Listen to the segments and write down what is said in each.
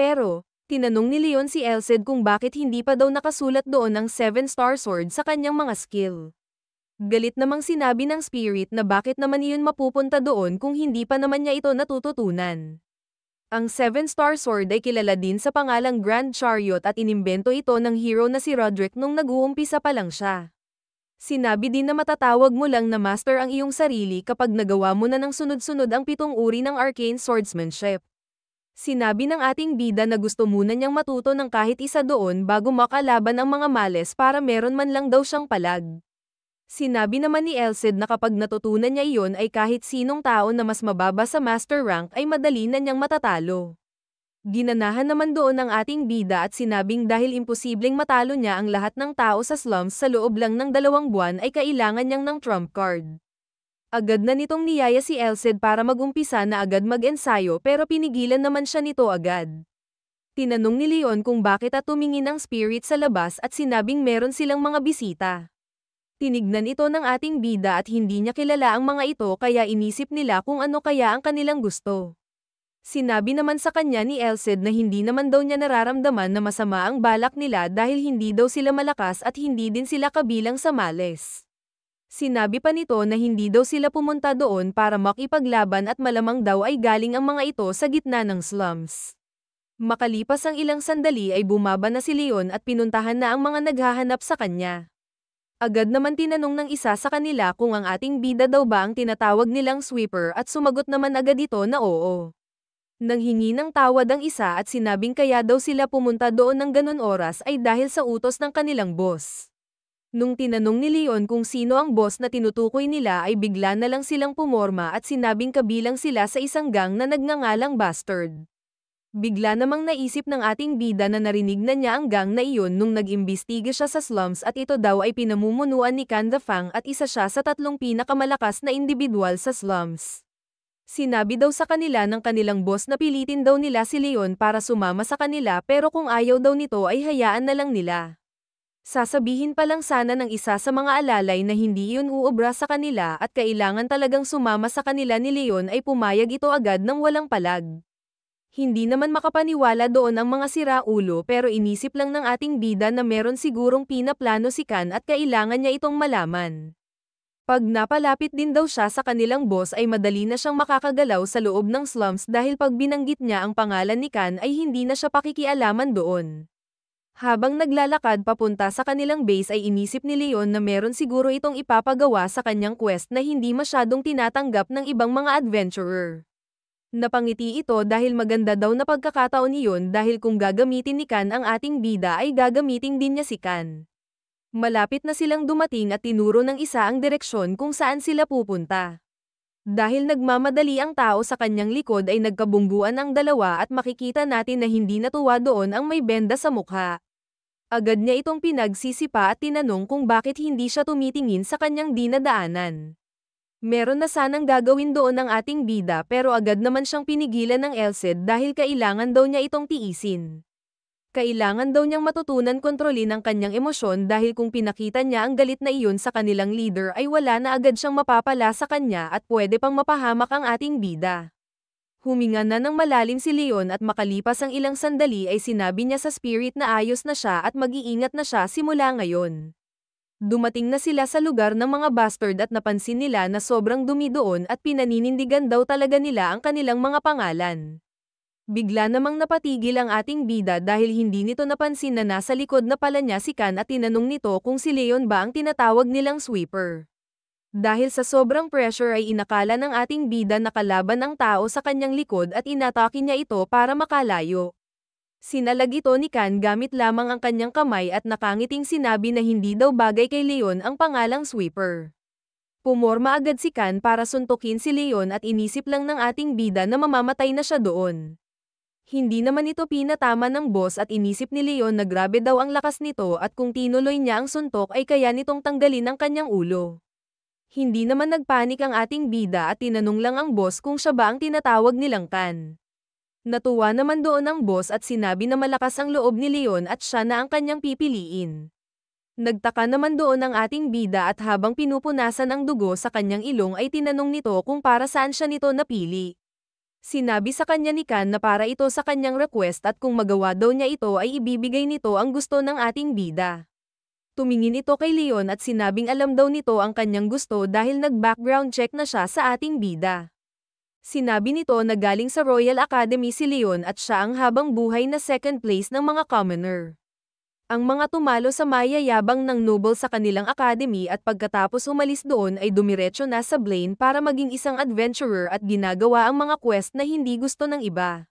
Pero, tinanong ni Leon si Elcid kung bakit hindi pa daw nakasulat doon ang 7-star sword sa kanyang mga skill. Galit namang sinabi ng spirit na bakit naman iyon mapupunta doon kung hindi pa naman niya ito natututunan. Ang 7-star sword ay kilala din sa pangalang Grand Chariot at inimbento ito ng hero na si Roderick nung nag-uumpisa pa lang siya. Sinabi din na matatawag mo lang na master ang iyong sarili kapag nagawa mo na ng sunod-sunod ang 7 uri ng arcane swordsmanship. Sinabi ng ating bida na gusto muna niyang matuto ng kahit isa doon bago makalaban ang mga males para meron man lang daw siyang palag. Sinabi naman ni Elcid na kapag natutunan niya iyon ay kahit sinong tao na mas mababa sa master rank ay madali na niyang matatalo. Ginanahan naman doon ang ating bida at sinabing dahil imposibleng matalo niya ang lahat ng tao sa slums sa loob lang ng 2 buwan ay kailangan niyang ng trump card. Agad na nitong niyaya si Elcid para magumpisa na agad mag-ensayo pero pinigilan naman siya nito agad. Tinanong ni Leon kung bakit at tumingin ang spirit sa labas at sinabing meron silang mga bisita. Tinignan ito ng ating bida at hindi niya kilala ang mga ito kaya inisip nila kung ano kaya ang kanilang gusto. Sinabi naman sa kanya ni Elcid na hindi naman daw niya nararamdaman na masama ang balak nila dahil hindi daw sila malakas at hindi din sila kabilang sa males. Sinabi pa nito na hindi daw sila pumunta doon para makipaglaban at malamang daw ay galing ang mga ito sa gitna ng slums. Makalipas ang ilang sandali ay bumaba na si Leon at pinuntahan na ang mga naghahanap sa kanya. Agad naman tinanong ng isa sa kanila kung ang ating bida daw ba ang tinatawag nilang sweeper at sumagot naman agad ito na oo. Nanghingi ng tawad ang isa at sinabing kaya daw sila pumunta doon ng ganun oras ay dahil sa utos ng kanilang boss. Nung tinanong ni Leon kung sino ang boss na tinutukoy nila ay bigla na lang silang pumorma at sinabing kabilang sila sa isang gang na nagngangalang Bastard. Bigla namang naisip ng ating bida na narinig na niya ang gang na iyon nung nag-imbestiga siya sa slums at ito daw ay pinamumunuan ni Can the Fang at isa siya sa 3 pinakamalakas na individual sa slums. Sinabi daw sa kanila ng kanilang boss na pilitin daw nila si Leon para sumama sa kanila pero kung ayaw daw nito ay hayaan na lang nila. Sasabihin pa lang sana ng isa sa mga alalay na hindi iyon uubra sa kanila at kailangan talagang sumama sa kanila ni Leon ay pumayag ito agad ng walang palag. Hindi naman makapaniwala doon ang mga siraulo pero inisip lang ng ating bida na meron sigurong pinaplano si Can at kailangan niya itong malaman. Pag napalapit din daw siya sa kanilang boss ay madali na siyang makakagalaw sa loob ng slums dahil pag binanggit niya ang pangalan ni Can ay hindi na siya pakikialaman doon. Habang naglalakad papunta sa kanilang base ay inisip ni Leon na meron siguro itong ipapagawa sa kanyang quest na hindi masyadong tinatanggap ng ibang mga adventurer. Napangiti ito dahil maganda daw na pagkakataon iyon dahil kung gagamitin ni Can ang ating bida ay gagamitin din niya si Can. Malapit na silang dumating at tinuro ng isa ang direksyon kung saan sila pupunta. Dahil nagmamadali ang tao sa kanyang likod ay nagkabungguan ang dalawa at makikita natin na hindi natuwa doon ang may benda sa mukha. Agad niya itong pinagsisipa at tinanong kung bakit hindi siya tumitingin sa kanyang dinadaanan. Meron na sanang gagawin doon ang ating bida pero agad naman siyang pinigilan ng Elcid dahil kailangan daw niya itong tiisin. Kailangan daw niyang matutunan kontrolin ang kanyang emosyon dahil kung pinakita niya ang galit na iyon sa kanilang leader ay wala na agad siyang mapapala sa kanya at pwede pang mapahamak ang ating bida. Huminga na ng malalim si Leon at makalipas ang ilang sandali ay sinabi niya sa spirit na ayos na siya at mag-iingat na siya simula ngayon. Dumating na sila sa lugar ng mga bastard at napansin nila na sobrang dumi doon at pinaninindigan daw talaga nila ang kanilang mga pangalan. Bigla namang napatigil ang ating bida dahil hindi nito napansin na nasa likod na pala niya si Can at tinanong nito kung si Leon ba ang tinatawag nilang sweeper. Dahil sa sobrang pressure ay inakala ng ating bida na kalaban ang tao sa kanyang likod at inatake niya ito para makalayo. Sinalag ito ni Can gamit lamang ang kanyang kamay at nakangiting sinabi na hindi daw bagay kay Leon ang pangalang sweeper. Pumorma agad si Can para suntukin si Leon at inisip lang ng ating bida na mamamatay na siya doon. Hindi naman ito pinatama ng boss at inisip ni Leon na grabe daw ang lakas nito at kung tinuloy niya ang suntok ay kaya nitong tanggalin ang kanyang ulo. Hindi naman nagpanik ang ating bida at tinanong lang ang boss kung siya ba ang tinatawag nilang Can. Natuwa naman doon ang boss at sinabi na malakas ang loob ni Leon at siya na ang kanyang pipiliin. Nagtaka naman doon ang ating bida at habang pinupunasan ang dugo sa kanyang ilong ay tinanong nito kung para saan siya nito napili. Sinabi sa kanya ni Kan na para ito sa kanyang request at kung magawa daw niya ito ay ibibigay nito ang gusto ng ating bida. Tumingin ito kay Leon at sinabing alam daw nito ang kanyang gusto dahil nag-background check na siya sa ating bida. Sinabi nito na galing sa Royal Academy si Leon at siya ang habang buhay na second place ng mga commoner. Ang mga tumalo sa mayayabang ng noble sa kanilang academy at pagkatapos umalis doon ay dumiretso na sa Blaine para maging isang adventurer at ginagawa ang mga quest na hindi gusto ng iba.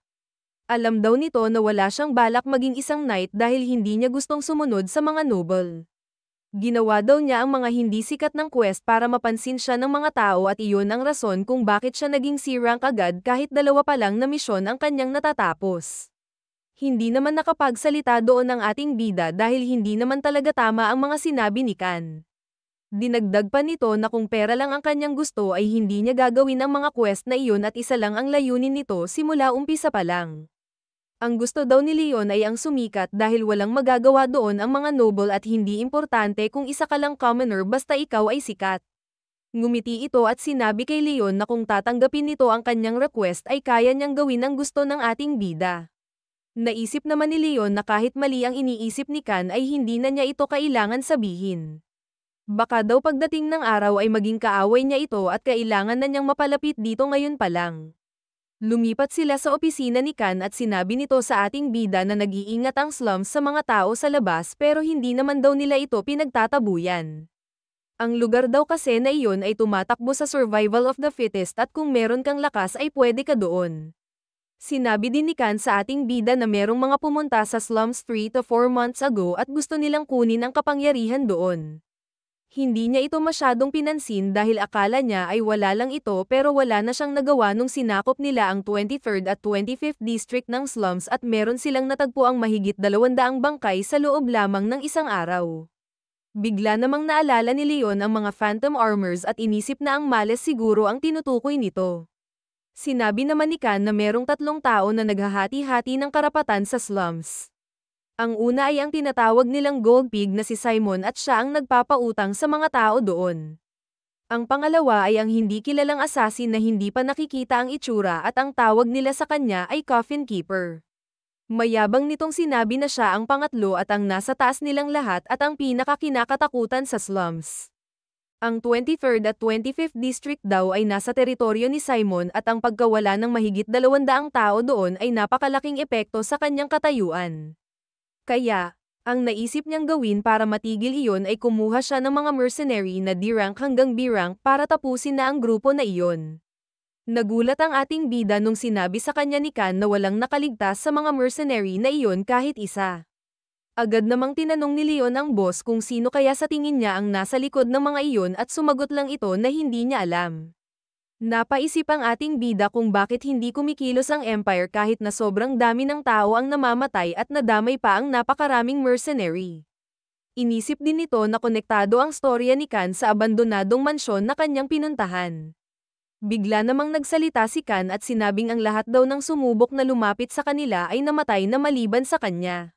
Alam daw nito na wala siyang balak maging isang knight dahil hindi niya gustong sumunod sa mga noble. Ginawa daw niya ang mga hindi sikat ng quest para mapansin siya ng mga tao at iyon ang rason kung bakit siya naging C-rank agad kahit 2 pa lang na misyon ang kanyang natatapos. Hindi naman nakapagsalita doon ang ating bida dahil hindi naman talaga tama ang mga sinabi ni Kan. Dinagdag pa nito na kung pera lang ang kanyang gusto ay hindi niya gagawin ang mga quest na iyon at isa lang ang layunin nito simula umpisa pa lang. Ang gusto daw ni Leon ay ang sumikat dahil walang magagawa doon ang mga noble at hindi importante kung isa ka lang commoner basta ikaw ay sikat. Ngumiti ito at sinabi kay Leon na kung tatanggapin nito ang kanyang request ay kaya niyang gawin ang gusto ng ating bida. Naisip naman ni Leon na kahit mali ang iniisip ni Kan ay hindi na niya ito kailangan sabihin. Baka daw pagdating ng araw ay maging kaaway niya ito at kailangan na niyang mapalapit dito ngayon pa lang. Lumipat sila sa opisina ni Kan at sinabi nito sa ating bida na nag-iingat ang slums sa mga tao sa labas pero hindi naman daw nila ito pinagtatabuyan. Ang lugar daw kasi na iyon ay tumatakbo sa survival of the fittest at kung meron kang lakas ay pwede ka doon. Sinabi din ni Kan sa ating bida na merong mga pumunta sa slums 3 to 4 months ago at gusto nilang kunin ang kapangyarihan doon. Hindi niya ito masyadong pinansin dahil akala niya ay wala lang ito pero wala na siyang nagawa nung sinakop nila ang 23rd at 25th district ng slums at meron silang natagpuang mahigit 200 bangkay sa loob lamang ng isang araw. Bigla namang naalala ni Leon ang mga phantom armors at inisip na ang Males siguro ang tinutukoy nito. Sinabi naman ni Kan na merong 3 tao na naghahati-hati ng karapatan sa slums. Ang una ay ang tinatawag nilang Gold Pig na si Simon at siya ang nagpapautang sa mga tao doon. Ang pangalawa ay ang hindi kilalang assassin na hindi pa nakikita ang itsura at ang tawag nila sa kanya ay Coffin Keeper. Mayabang nitong sinabi na siya ang pangatlo at ang nasa taas nilang lahat at ang pinakakinakatakutan sa slums. Ang 23rd at 25th district daw ay nasa teritoryo ni Simon at ang pagkawala ng mahigit 200 tao doon ay napakalaking epekto sa kanyang katayuan. Kaya, ang naisip niyang gawin para matigil iyon ay kumuha siya ng mga mercenary na D-rank hanggang B-rank para tapusin na ang grupo na iyon. Nagulat ang ating bida nung sinabi sa kanya ni Kan na walang nakaligtas sa mga mercenary na iyon kahit isa. Agad namang tinanong ni Leon ang boss kung sino kaya sa tingin niya ang nasa likod ng mga iyon at sumagot lang ito na hindi niya alam. Napaisip ang ating bida kung bakit hindi kumikilos ang Empire kahit na sobrang dami ng tao ang namamatay at nadamay pa ang napakaraming mercenary. Inisip din nito na konektado ang storya ni Kan sa abandonadong mansyon na kanyang pinuntahan. Bigla namang nagsalita si Kan at sinabing ang lahat daw ng sumubok na lumapit sa kanila ay namatay na maliban sa kanya.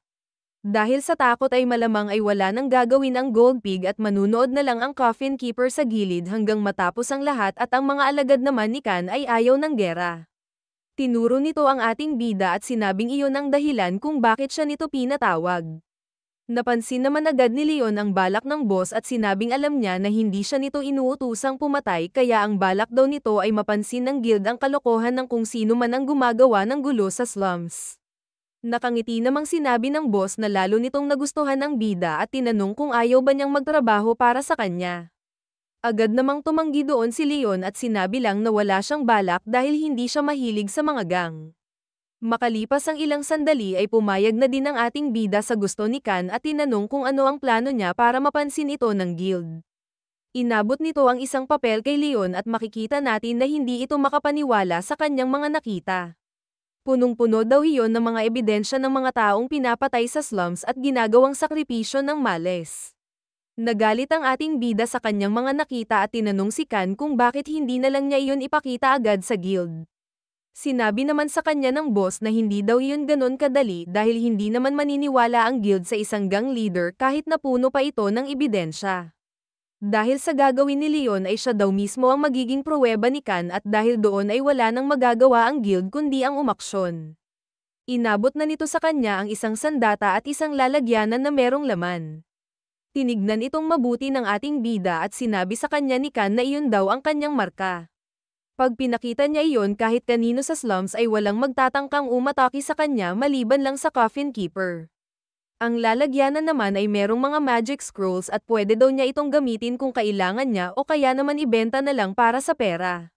Dahil sa takot ay malamang ay wala nang gagawin ang Gold Pig at manunood na lang ang Coffin Keeper sa gilid hanggang matapos ang lahat at ang mga alagad naman ni Kan ay ayaw ng gera. Tinuro nito ang ating bida at sinabing iyon ang dahilan kung bakit siya nito pinatawag. Napansin naman agad ni Leon ang balak ng boss at sinabing alam niya na hindi siya nito inuutusang pumatay kaya ang balak daw nito ay mapansin ng guild ang kalokohan ng kung sino man ang gumagawa ng gulo sa slums. Nakangiti namang sinabi ng boss na lalo nitong nagustuhan ang bida at tinanong kung ayaw ba niyang magtrabaho para sa kanya. Agad namang tumanggi doon si Leon at sinabi lang na wala siyang balak dahil hindi siya mahilig sa mga gang. Makalipas ang ilang sandali ay pumayag na din ang ating bida sa gusto ni Kan at tinanong kung ano ang plano niya para mapansin ito ng guild. Inabot nito ang isang papel kay Leon at makikita natin na hindi ito makapaniwala sa kanyang mga nakita. Punong-puno daw iyon ng mga ebidensya ng mga taong pinapatay sa slums at ginagawang sakripisyo ng Males. Nagalit ang ating bida sa kanyang mga nakita at tinanong si Kan kung bakit hindi na lang niya iyon ipakita agad sa guild. Sinabi naman sa kanya ng boss na hindi daw iyon ganon kadali dahil hindi naman maniniwala ang guild sa isang gang leader kahit na puno pa ito ng ebidensya. Dahil sa gagawin ni Leon ay siya daw mismo ang magiging pruweba ni Kan at dahil doon ay wala nang magagawa ang guild kundi ang umaksyon. Inabot na nito sa kanya ang isang sandata at isang lalagyanan na merong laman. Tinignan itong mabuti ng ating bida at sinabi sa kanya ni Kan na iyon daw ang kanyang marka. Pag pinakita niya iyon kahit kanino sa slums ay walang magtatangkang umatake sa kanya maliban lang sa Coffin Keeper. Ang lalagyanan naman ay merong mga magic scrolls at pwede daw niya itong gamitin kung kailangan niya o kaya naman ibenta na lang para sa pera.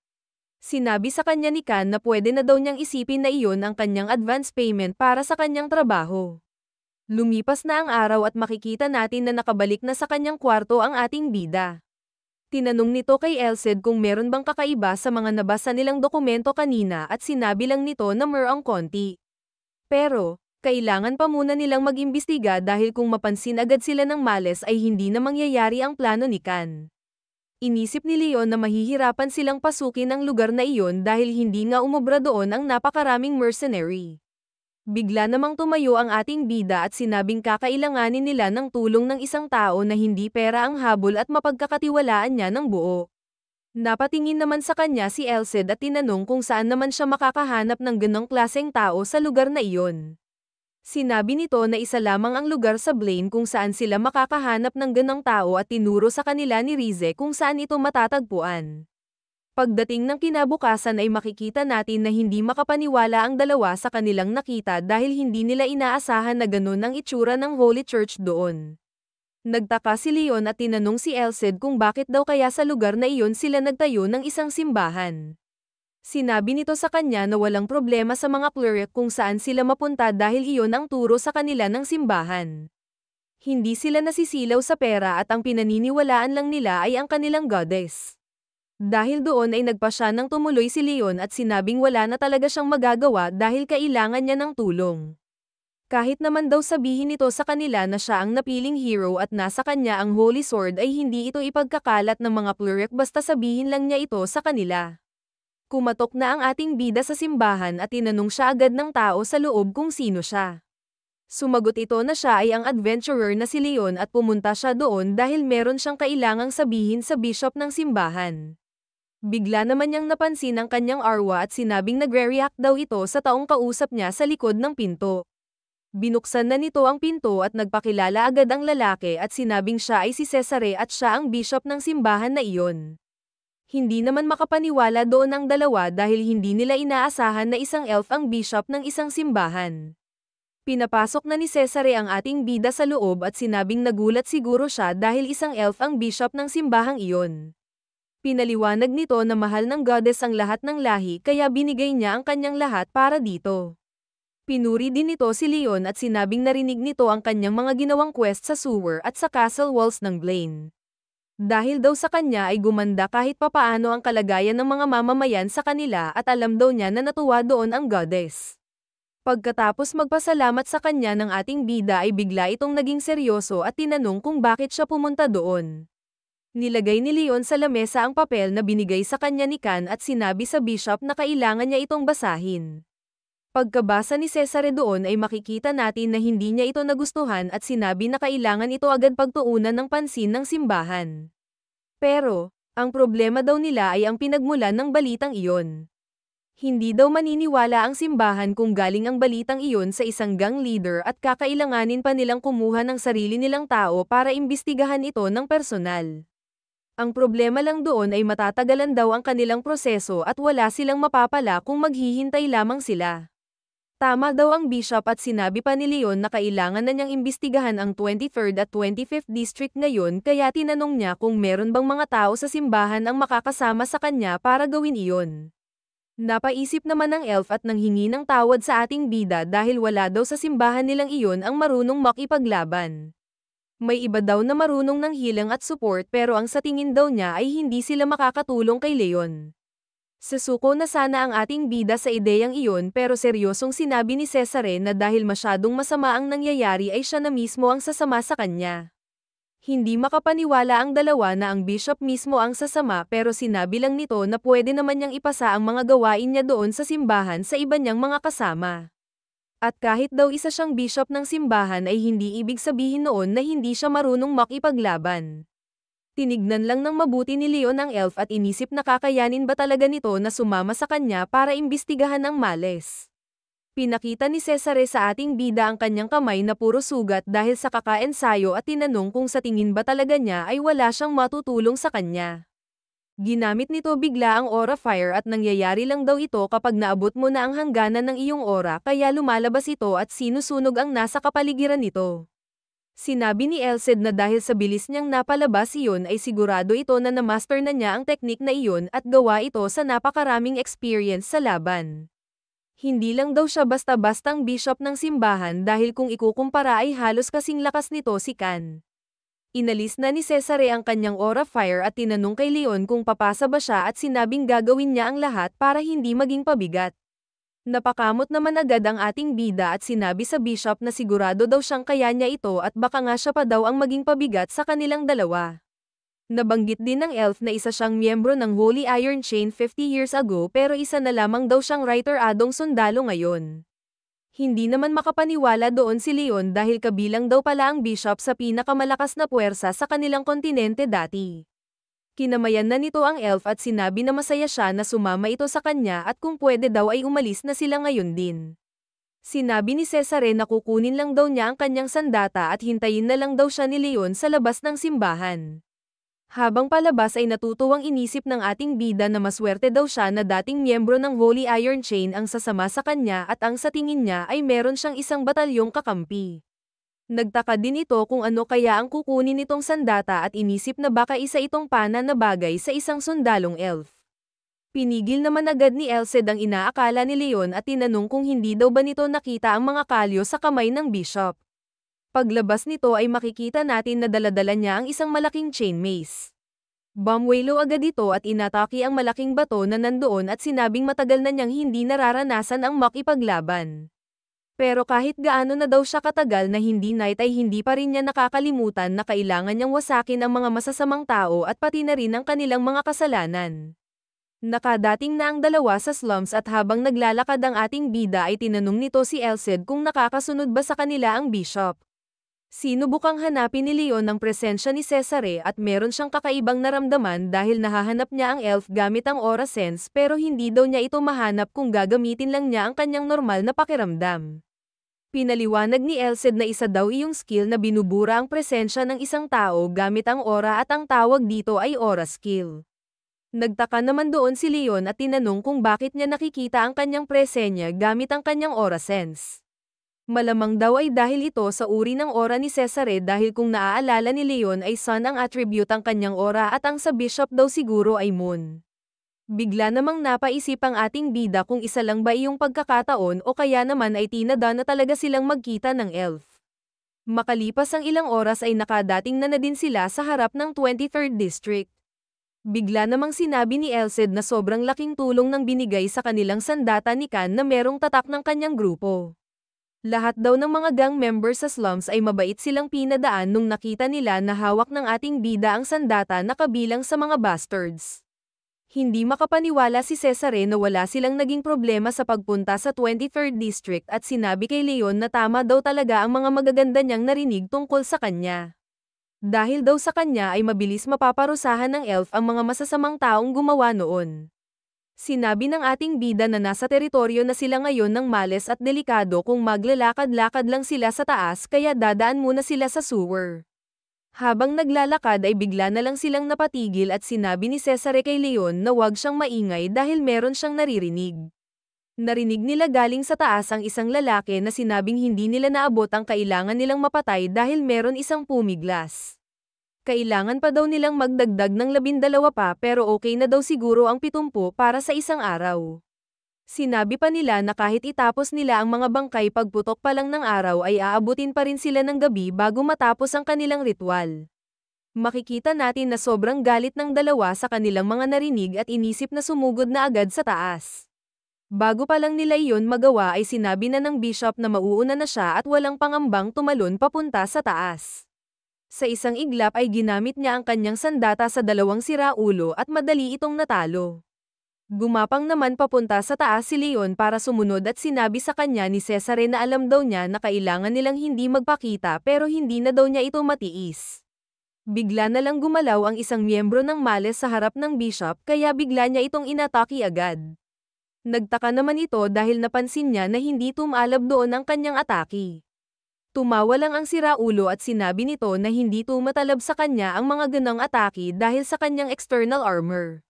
Sinabi sa kanya ni Kan na pwede na daw niyang isipin na iyon ang kanyang advance payment para sa kanyang trabaho. Lumipas na ang araw at makikita natin na nakabalik na sa kanyang kwarto ang ating bida. Tinanong nito kay Elsed kung meron bang kakaiba sa mga nabasa nilang dokumento kanina at sinabi lang nito na ang konti. Pero, kailangan pa muna nilang mag-imbestiga dahil kung mapansin agad sila ng Males ay hindi na mangyayari ang plano ni Kan. Inisip ni Leon na mahihirapan silang pasukin ang lugar na iyon dahil hindi nga umubra doon ang napakaraming mercenary. Bigla namang tumayo ang ating bida at sinabing kakailanganin nila ng tulong ng isang tao na hindi pera ang habol at mapagkakatiwalaan niya ng buo. Napatingin naman sa kanya si Elsed at tinanong kung saan naman siya makakahanap ng ganong klaseng tao sa lugar na iyon. Sinabi nito na isa lamang ang lugar sa Blaine kung saan sila makakahanap ng ganong tao at tinuro sa kanila ni Rize kung saan ito matatagpuan. Pagdating ng kinabukasan ay makikita natin na hindi makapaniwala ang dalawa sa kanilang nakita dahil hindi nila inaasahan na ganon ang itsura ng Holy Church doon. Nagtaka si Leon at tinanong si Elsed kung bakit daw kaya sa lugar na iyon sila nagtayo ng isang simbahan. Sinabi nito sa kanya na walang problema sa mga cleric kung saan sila mapunta dahil iyon ang turo sa kanila ng simbahan. Hindi sila nasisilaw sa pera at ang pinaniniwalaan lang nila ay ang kanilang goddess. Dahil doon ay nagpa siya ng tumuloy si Leon at sinabing wala na talaga siyang magagawa dahil kailangan niya ng tulong. Kahit naman daw sabihin nito sa kanila na siya ang napiling hero at nasa kanya ang Holy Sword ay hindi ito ipagkakalat ng mga cleric basta sabihin lang niya ito sa kanila. Kumatok na ang ating bida sa simbahan at tinanong siya agad ng tao sa loob kung sino siya. Sumagot ito na siya ay ang adventurer na si Leon at pumunta siya doon dahil meron siyang kailangang sabihin sa bishop ng simbahan. Bigla naman niyang napansin ang kanyang arwa at sinabing nagre-react daw ito sa taong kausap niya sa likod ng pinto. Binuksan na nito ang pinto at nagpakilala agad ang lalaki at sinabing siya ay si Cesare at siya ang bishop ng simbahan na iyon. Hindi naman makapaniwala doon ang dalawa dahil hindi nila inaasahan na isang elf ang bishop ng isang simbahan. Pinapasok na ni Cesare ang ating bida sa loob at sinabing nagulat siguro siya dahil isang elf ang bishop ng simbahang iyon. Pinaliwanag nito na mahal ng goddess ang lahat ng lahi kaya binigay niya ang kanyang lahat para dito. Pinuri din nito si Leon at sinabing narinig nito ang kanyang mga ginawang quest sa sewer at sa castle walls ng Blaine. Dahil daw sa kanya ay gumanda kahit papaano ang kalagayan ng mga mamamayan sa kanila at alam daw niya na natuwa doon ang goddess. Pagkatapos magpasalamat sa kanya ng ating bida ay bigla itong naging seryoso at tinanong kung bakit siya pumunta doon. Nilagay ni Leon sa lamesa ang papel na binigay sa kanya ni Kan at sinabi sa bishop na kailangan niya itong basahin. Pagkabasa ni Cesare doon ay makikita natin na hindi niya ito nagustuhan at sinabi na kailangan ito agad pagtuunan ng pansin ng simbahan. Pero, ang problema daw nila ay ang pinagmulan ng balitang iyon. Hindi daw maniniwala ang simbahan kung galing ang balitang iyon sa isang gang leader at kakailanganin pa nilang kumuha ng sarili nilang tao para imbestigahan ito ng personal. Ang problema lang doon ay matatagalan daw ang kanilang proseso at wala silang mapapala kung maghihintay lamang sila. Tama daw ang bishop at sinabi pa ni Leon na kailangan na niyang imbestigahan ang 23rd at 25th district ngayon kaya tinanong niya kung meron bang mga tao sa simbahan ang makakasama sa kanya para gawin iyon. Napaisip naman ng elf at nanghingi ng tawad sa ating bida dahil wala daw sa simbahan nilang iyon ang marunong makipaglaban. May iba daw na marunong ng hilang at support pero ang sa tingin daw niya ay hindi sila makakatulong kay Leon. Sasuko na sana ang ating bida sa ideyang iyon pero seryosong sinabi ni Cesare na dahil masyadong masama ang nangyayari ay siya na mismo ang sasama sa kanya. Hindi makapaniwala ang dalawa na ang bishop mismo ang sasama pero sinabi lang nito na pwede naman niyang ipasa ang mga gawain niya doon sa simbahan sa iba niyang mga kasama. At kahit daw isa siyang bishop ng simbahan ay hindi ibig sabihin noon na hindi siya marunong makipaglaban. Tinignan lang ng mabuti ni Leon ang elf at inisip na kakayanin ba talaga nito na sumama sa kanya para imbestigahan ang males. Pinakita ni Cesare sa ating bida ang kanyang kamay na puro sugat dahil sa kakaensayo at tinanong kung sa tingin ba talaga niya ay wala siyang matutulong sa kanya. Ginamit nito bigla ang aura fire at nangyayari lang daw ito kapag naabot mo na ang hangganan ng iyong aura kaya lumalabas ito at sinusunog ang nasa kapaligiran nito. Sinabi ni Elsed na dahil sa bilis niyang napalabas iyon ay sigurado ito na na-master na niya ang teknik na iyon at gawa ito sa napakaraming experience sa laban. Hindi lang daw siya basta-bastang bishop ng simbahan dahil kung ikukumpara ay halos kasing lakas nito si Kan. Inalis na ni Cesare ang kanyang aura fire at tinanong kay Leon kung papasa ba siya at sinabing gagawin niya ang lahat para hindi maging pabigat. Napakamot naman agad ang ating bida at sinabi sa bishop na sigurado daw siyang kaya niya ito at baka nga siya pa daw ang maging pabigat sa kanilang dalawa. Nabanggit din ng elf na isa siyang miyembro ng Holy Iron Chain 50 years ago pero isa na lamang daw siyang writer-adong sundalo ngayon. Hindi naman makapaniwala doon si Leon dahil kabilang daw pala ang bishop sa pinakamalakas na puwersa sa kanilang kontinente dati. Kinamayan na nito ang elf at sinabi na masaya siya na sumama ito sa kanya at kung pwede daw ay umalis na sila ngayon din. Sinabi ni Cesare na kukunin lang daw niya ang kanyang sandata at hintayin na lang daw siya ni Leon sa labas ng simbahan. Habang palabas ay natutuwang inisip ng ating bida na maswerte daw siya na dating miyembro ng Holy Iron Chain ang sasama sa kanya at ang sa tingin niya ay meron siyang isang batalyong kakampi. Nagtaka din ito kung ano kaya ang kukunin nitong sandata at inisip na baka isa itong pana na bagay sa isang sundalong elf. Pinigil naman agad ni Elsed ang inaakala ni Leon at tinanong kung hindi daw ba nito nakita ang mga kalyo sa kamay ng bishop. Paglabas nito ay makikita natin na daladala niya ang isang malaking chain mace. Bumwelo agad ito at inatake ang malaking bato na nandoon at sinabing matagal na niyang hindi nararanasan ang makipaglaban. Pero kahit gaano na daw siya katagal na hindi knight ay hindi pa rin niya nakakalimutan na kailangan niyang wasakin ang mga masasamang tao at pati na rin ang kanilang mga kasalanan. Nakadating na ang dalawa sa slums at habang naglalakad ang ating bida ay tinanong nito si Elsed kung nakakasunod ba sa kanila ang bishop. Sinubukang hanapin ni Leon ang presensya ni Cesare at meron siyang kakaibang naramdaman dahil nahahanap niya ang elf gamit ang aura sense pero hindi daw niya ito mahanap kung gagamitin lang niya ang kanyang normal na pakiramdam. Pinaliwanag ni Elsed na isa daw iyong skill na binubura ang presensya ng isang tao gamit ang aura at ang tawag dito ay aura skill. Nagtaka naman doon si Leon at tinanong kung bakit niya nakikita ang kanyang presenya gamit ang kanyang aura sense. Malamang daw ay dahil ito sa uri ng aura ni Cesare dahil kung naaalala ni Leon ay sun ang attribute ang kanyang aura at ang sa bishop daw siguro ay moon. Bigla namang napaisip ang ating bida kung isa lang ba iyong pagkakataon o kaya naman ay tinada na talaga silang magkita ng elf. Makalipas ang ilang oras ay nakadating na din sila sa harap ng 23rd District. Bigla namang sinabi ni Elsed na sobrang laking tulong ng binigay sa kanilang sandata ni Kan na merong tatak ng kanyang grupo. Lahat daw ng mga gang members sa slums ay mabait silang pinadaan nung nakita nila na hawak ng ating bida ang sandata na kabilang sa mga bastards. Hindi makapaniwala si Cesare na wala silang naging problema sa pagpunta sa 23rd District at sinabi kay Leon na tama daw talaga ang mga magaganda niyang narinig tungkol sa kanya. Dahil daw sa kanya ay mabilis mapaparusahan ng elf ang mga masasamang taong gumawa noon. Sinabi ng ating bida na nasa teritoryo na sila ngayon ng males at delikado kung maglalakad-lakad lang sila sa taas kaya dadaan muna sila sa sewer. Habang naglalakad ay bigla na lang silang napatigil at sinabi ni Cesare kay Leon na huwag siyang maingay dahil meron siyang naririnig. Narinig nila galing sa taas ang isang lalaki na sinabing hindi nila naabot ang kailangan nilang mapatay dahil meron isang pumiglas. Kailangan pa daw nilang magdagdag ng 12 pa pero okay na daw siguro ang 70 para sa isang araw. Sinabi pa nila na kahit itapos nila ang mga bangkay pagputok pa lang ng araw ay aabutin pa rin sila ng gabi bago matapos ang kanilang ritual. Makikita natin na sobrang galit ng dalawa sa kanilang mga narinig at inisip na sumugod na agad sa taas. Bago pa lang nila iyon magawa ay sinabi na ng bishop na mauuna na siya at walang pangambang tumalon papunta sa taas. Sa isang iglap ay ginamit niya ang kanyang sandata sa dalawang siraulo at madali itong natalo. Gumapang naman papunta sa taas si Leon para sumunod at sinabi sa kanya ni Cesare na alam daw niya na kailangan nilang hindi magpakita pero hindi na daw niya ito matiis. Bigla na lang gumalaw ang isang miyembro ng Males sa harap ng bishop kaya bigla niya itong inatake agad. Nagtaka naman ito dahil napansin niya na hindi tumalab doon ang kanyang atake. Tumawa lang ang siraulo at sinabi nito na hindi tumatalab sa kanya ang mga ganong atake dahil sa kanyang external armor.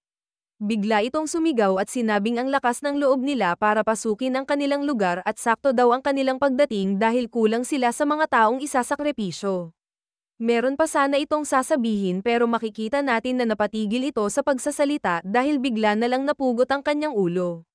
Bigla itong sumigaw at sinabing ang lakas ng loob nila para pasukin ang kanilang lugar at sakto daw ang kanilang pagdating dahil kulang sila sa mga taong isasakripisyo. Meron pa sana itong sasabihin pero makikita natin na napatigil ito sa pagsasalita dahil bigla na lang napugot ang kanyang ulo.